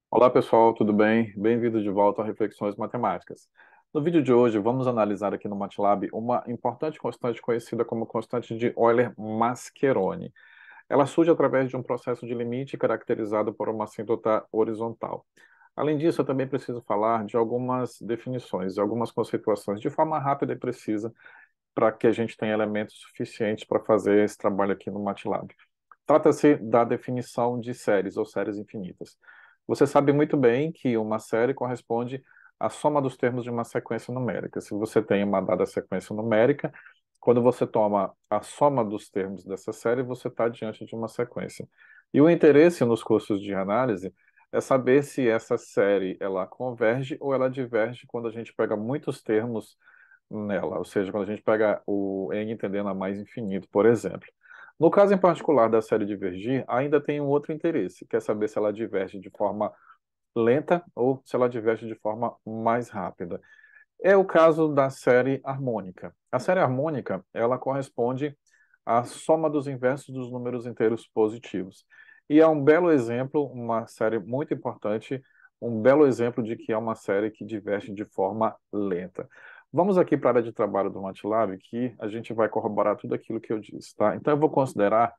Olá pessoal, tudo bem? Bem-vindo de volta a Reflexões Matemáticas. No vídeo de hoje, vamos analisar aqui no MATLAB uma importante constante conhecida como constante de Euler-Mascheroni. Ela surge através de um processo de limite caracterizado por uma assíntota horizontal. Além disso, eu também preciso falar de algumas definições, algumas conceituações de forma rápida e precisa para que a gente tenha elementos suficientes para fazer esse trabalho aqui no MATLAB. Trata-se da definição de séries ou séries infinitas. Você sabe muito bem que uma série corresponde à soma dos termos de uma sequência numérica. Se você tem uma dada sequência numérica, quando você toma a soma dos termos dessa série, você está diante de uma sequência. E o interesse nos cursos de análise é saber se essa série ela converge ou ela diverge quando a gente pega muitos termos nela, ou seja, quando a gente pega o n tendendo a mais infinito, por exemplo. No caso em particular da série divergir, ainda tem um outro interesse, que é saber se ela diverge de forma lenta ou se ela diverge de forma mais rápida. É o caso da série harmônica. A série harmônica, ela corresponde à soma dos inversos dos números inteiros positivos. E é um belo exemplo, uma série muito importante, um belo exemplo de que é uma série que diverge de forma lenta. Vamos aqui para a área de trabalho do MATLAB, que a gente vai corroborar tudo aquilo que eu disse, tá? Então eu vou considerar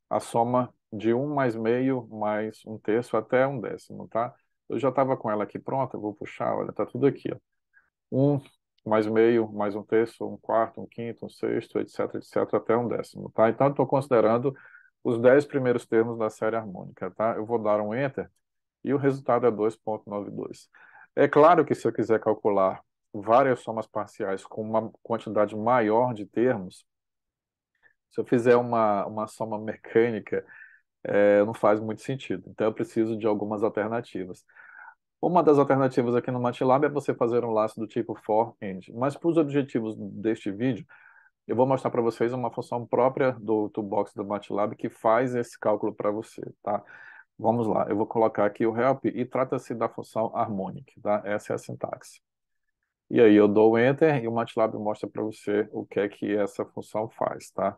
a soma de um mais meio mais um terço até um décimo, tá? Eu já estava com ela aqui pronta, eu vou puxar, olha, tá tudo aqui, ó. Um mais meio, mais um terço, um quarto, um quinto, um sexto, etc, etc, até um décimo, tá? Então, estou considerando os 10 primeiros termos da série harmônica, tá? Eu vou dar um Enter e o resultado é 2,92. É claro que se eu quiser calcular várias somas parciais com uma quantidade maior de termos, se eu fizer uma soma mecânica, não faz muito sentido. Então, eu preciso de algumas alternativas. Uma das alternativas aqui no MATLAB é você fazer um laço do tipo for end. Mas para os objetivos deste vídeo, eu vou mostrar para vocês uma função própria do toolbox do MATLAB que faz esse cálculo para você, tá? Vamos lá, eu vou colocar aqui o help e trata-se da função harmonic, tá? Essa é a sintaxe. E aí eu dou o enter e o MATLAB mostra para você o que é que essa função faz, tá?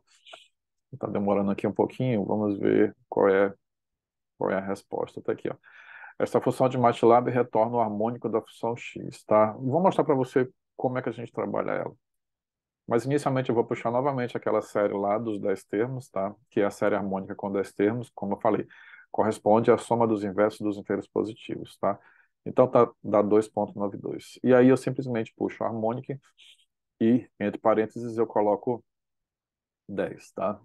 Está demorando aqui um pouquinho, vamos ver qual é a resposta. Tá aqui, ó. Essa função de MATLAB retorna o harmônico da função x, tá? Vou mostrar para você como é que a gente trabalha ela. Mas inicialmente eu vou puxar novamente aquela série lá dos 10 termos, tá? Que é a série harmônica com 10 termos, como eu falei, corresponde à soma dos inversos dos inteiros positivos, tá? Então dá 2,92. E aí eu simplesmente puxo a harmônica e, entre parênteses, eu coloco 10, tá?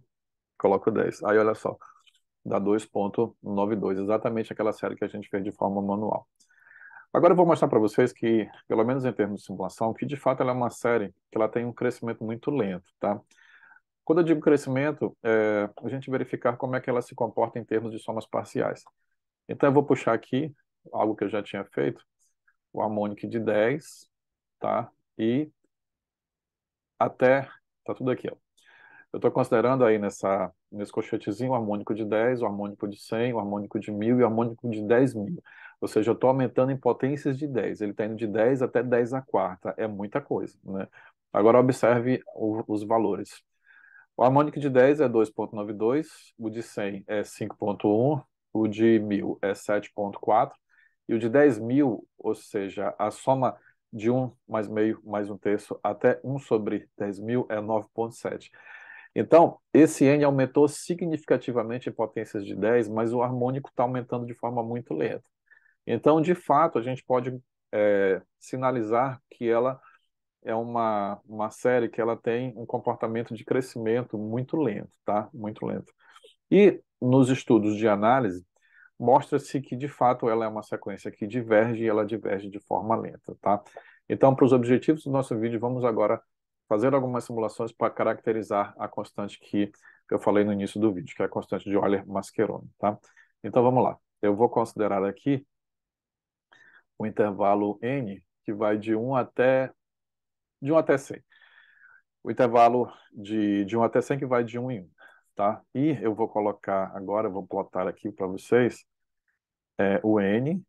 Coloco 10. Aí olha só, dá 2,92, exatamente aquela série que a gente fez de forma manual. Agora eu vou mostrar para vocês que, pelo menos em termos de simulação, que de fato ela é uma série que ela tem um crescimento muito lento, tá? Quando eu digo crescimento, é a gente verificar como é que ela se comporta em termos de somas parciais. Então eu vou puxar aqui algo que eu já tinha feito, o harmônico de 10, tá? E até, tá tudo aqui, ó. Eu estou considerando aí nesse colchetezinho o harmônico de 10, o harmônico de 100, o harmônico de 1.000 e o harmônico de 10.000. Ou seja, eu estou aumentando em potências de 10. Ele está indo de 10 até 10 a quarta. É muita coisa, né? Agora observe os valores. O harmônico de 10 é 2,92, o de 100 é 5,1, o de 1.000 é 7,4 e o de 10.000, ou seja, a soma de um mais meio mais um terço até um sobre 10.000 é 9,7. Então, esse N aumentou significativamente em potências de 10, mas o harmônico está aumentando de forma muito lenta. Então, de fato, a gente pode sinalizar que ela é uma série que ela tem um comportamento de crescimento muito lento, tá? Muito lento. E nos estudos de análise, mostra-se que, de fato, ela é uma sequência que diverge e ela diverge de forma lenta, tá? Então, para os objetivos do nosso vídeo, vamos agora fazer algumas simulações para caracterizar a constante que eu falei no início do vídeo, que é a constante de Euler-Mascheroni, tá? Então, vamos lá. Eu vou considerar aqui o intervalo n, que vai de um até 100. O intervalo de 1 até 100 que vai de um em um, tá? E eu vou colocar agora, eu vou plotar aqui para vocês o n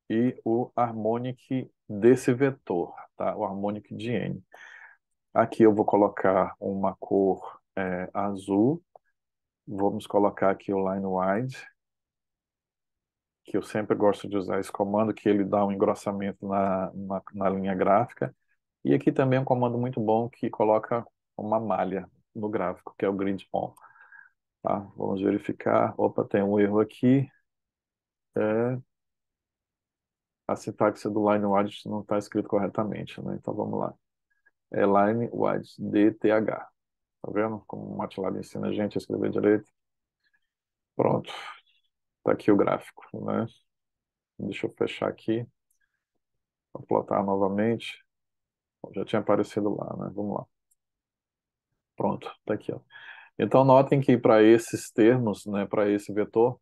e o harmonic desse vetor, tá? O harmonic de n. Aqui eu vou colocar uma cor azul. Vamos colocar aqui o line wide. que eu sempre gosto de usar esse comando, que ele dá um engrossamento na linha gráfica. E aqui também é um comando muito bom que coloca uma malha no gráfico, que é o grid on. Tá? Vamos verificar. Opa, tem um erro aqui. É, a sintaxe do line widget não está escrito corretamente, né? Então vamos lá. É line widget, DTH. Tá vendo como o MATLAB ensina a gente a escrever direito? Pronto. Tá aqui o gráfico, né? Deixa eu fechar aqui. Vou plotar novamente. Já tinha aparecido lá, né? Vamos lá. Pronto, tá aqui, ó. Então notem que para esses termos, né, para esse vetor,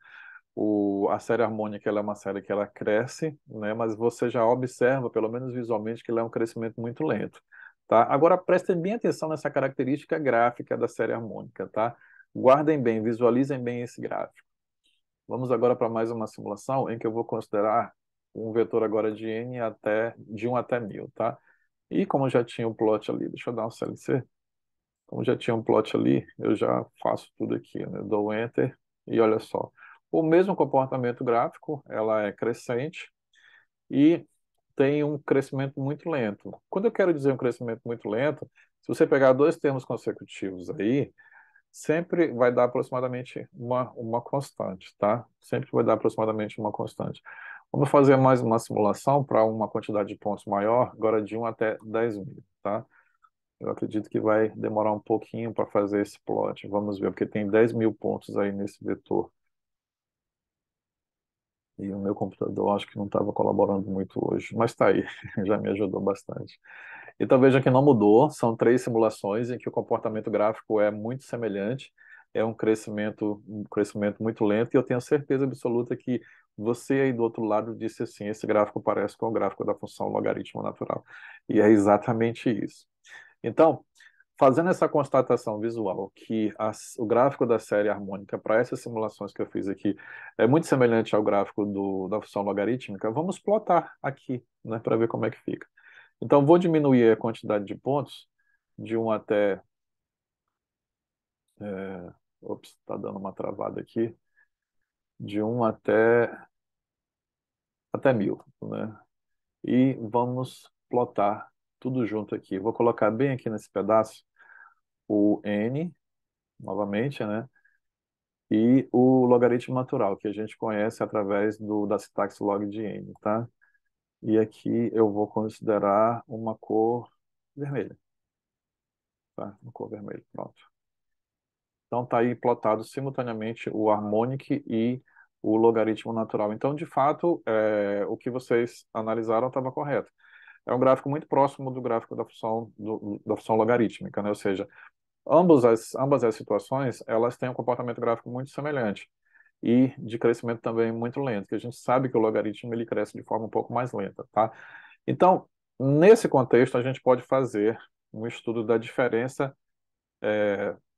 a série harmônica ela é uma série que ela cresce, né, mas você já observa, pelo menos visualmente, que ela é um crescimento muito lento, tá? Agora prestem bem atenção nessa característica gráfica da série harmônica, tá? Guardem bem, visualizem bem esse gráfico. Vamos agora para mais uma simulação em que eu vou considerar um vetor agora de 1 até 1000, tá? E como já tinha um plot ali, deixa eu dar um CLC. Como já tinha um plot ali, eu já faço tudo aqui, né? Dou Enter e olha só. O mesmo comportamento gráfico, ela é crescente e tem um crescimento muito lento. Quando eu quero dizer um crescimento muito lento, se você pegar dois termos consecutivos aí, sempre vai dar aproximadamente uma constante, tá? Sempre vai dar aproximadamente uma constante. Vamos fazer mais uma simulação para uma quantidade de pontos maior, agora de 1 até 10.000, tá? Eu acredito que vai demorar um pouquinho para fazer esse plot. Vamos ver, porque tem 10.000 pontos aí nesse vetor. E o meu computador acho que não estava colaborando muito hoje, mas está aí, já me ajudou bastante. Então veja que não mudou, são três simulações em que o comportamento gráfico é muito semelhante, é um crescimento muito lento, e eu tenho certeza absoluta que você aí do outro lado disse assim, esse gráfico parece com o gráfico da função logaritmo natural. E é exatamente isso. Então, fazendo essa constatação visual que o gráfico da série harmônica para essas simulações que eu fiz aqui é muito semelhante ao gráfico da função logarítmica, vamos plotar aqui, né, para ver como é que fica. Então, vou diminuir a quantidade de pontos de 1 até... ops, está dando uma travada aqui. De 1 até 1000, né? E vamos plotar tudo junto aqui. Vou colocar bem aqui nesse pedaço o n, novamente, né? E o logaritmo natural, que a gente conhece através da sintaxe log de n, tá? E aqui eu vou considerar uma cor vermelha, tá? Uma cor vermelha, pronto. Então está aí plotado simultaneamente o harmonic e o logaritmo natural. Então, de fato, o que vocês analisaram estava correto. É um gráfico muito próximo do gráfico da função logarítmica, né? Ou seja, ambas as situações, elas têm um comportamento gráfico muito semelhante e de crescimento também muito lento, que a gente sabe que o logaritmo ele cresce de forma um pouco mais lenta, tá? Então, nesse contexto, a gente pode fazer um estudo da diferença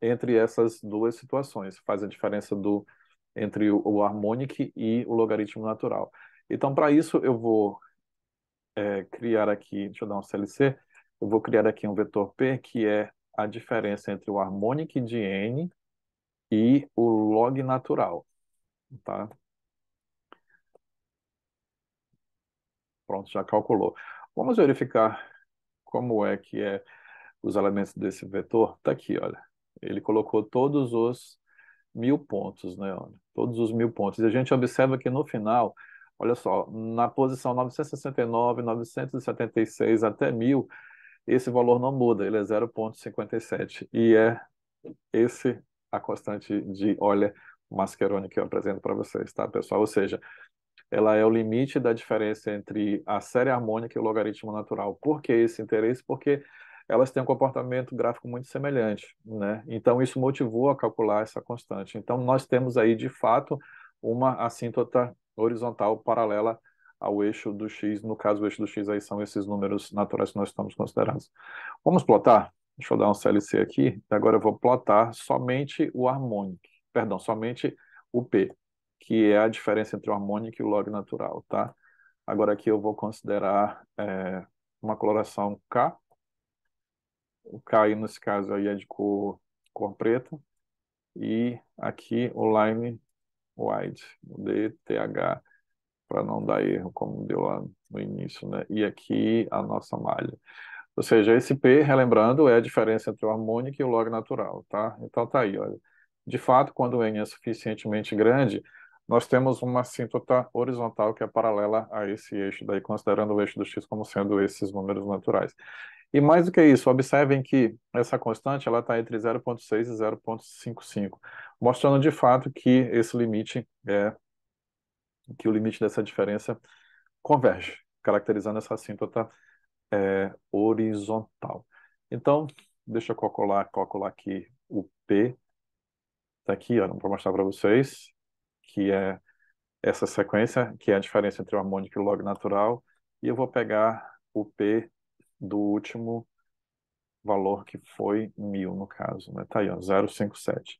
entre essas duas situações, faz a diferença entre o harmonic e o logaritmo natural. Então, para isso, eu vou criar aqui, deixa eu dar um CLC, eu vou criar aqui um vetor P, que é a diferença entre o harmonic de n e o log natural, tá? Pronto, já calculou. Vamos verificar como é que é os elementos desse vetor. Está aqui, olha. Ele colocou todos os 1000 pontos, né? Olha, todos os 1000 pontos. E a gente observa que no final, olha só, na posição 969, 976 até 1000, esse valor não muda, ele é 0,57. E é esse a constante de Euler-Mascheroni que eu apresento para vocês, tá, pessoal? Ou seja, ela é o limite da diferença entre a série harmônica e o logaritmo natural. Por que esse interesse? Porque elas têm um comportamento gráfico muito semelhante, né? Então, isso motivou a calcular essa constante. Então, nós temos aí, de fato, uma assíntota horizontal paralela ao eixo do x. No caso, o eixo do x aí são esses números naturais que nós estamos considerando. Vamos plotar? Deixa eu dar um CLC aqui. Agora eu vou plotar somente o harmônico, perdão, somente o P, que é a diferença entre o harmônico e o log natural, tá? Agora aqui eu vou considerar uma coloração K. O K aí, nesse caso aí é de cor preta. E aqui o line white, DTH. para não dar erro, como deu lá no início, né? E aqui a nossa malha. Ou seja, esse P, relembrando, é a diferença entre o harmônico e o log natural, tá? Então tá aí, olha. De fato, quando o N é suficientemente grande, nós temos uma assíntota horizontal que é paralela a esse eixo, daí considerando o eixo do x como sendo esses números naturais. E mais do que isso, observem que essa constante ela está entre 0,6 e 0,55, mostrando de fato que esse limite que o limite dessa diferença converge, caracterizando essa assíntota horizontal. Então, deixa eu calcular aqui o P, tá aqui, ó, vou mostrar para vocês, que é essa sequência, que é a diferença entre o harmônico e o log natural, e eu vou pegar o P do último valor, que foi 1000, no caso, né? Tá aí, ó, 0,57.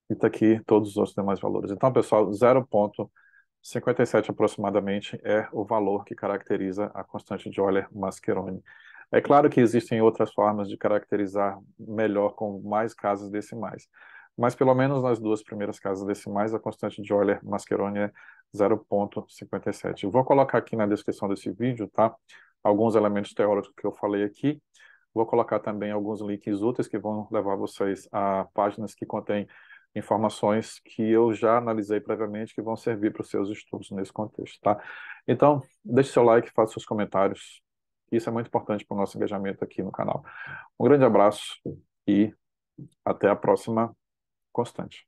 E tá aqui todos os outros demais valores. Então, pessoal, 0,57 aproximadamente é o valor que caracteriza a constante de Euler-Mascheroni. É claro que existem outras formas de caracterizar melhor com mais casas decimais, mas pelo menos nas duas primeiras casas decimais a constante de Euler-Mascheroni é 0,57. Eu vou colocar aqui na descrição desse vídeo, tá? Alguns elementos teóricos que eu falei aqui. Vou colocar também alguns links úteis que vão levar vocês a páginas que contêm informações que eu já analisei previamente que vão servir para os seus estudos nesse contexto, tá? Então, deixe seu like, faça seus comentários. Isso é muito importante para o nosso engajamento aqui no canal. Um grande abraço e até a próxima constante.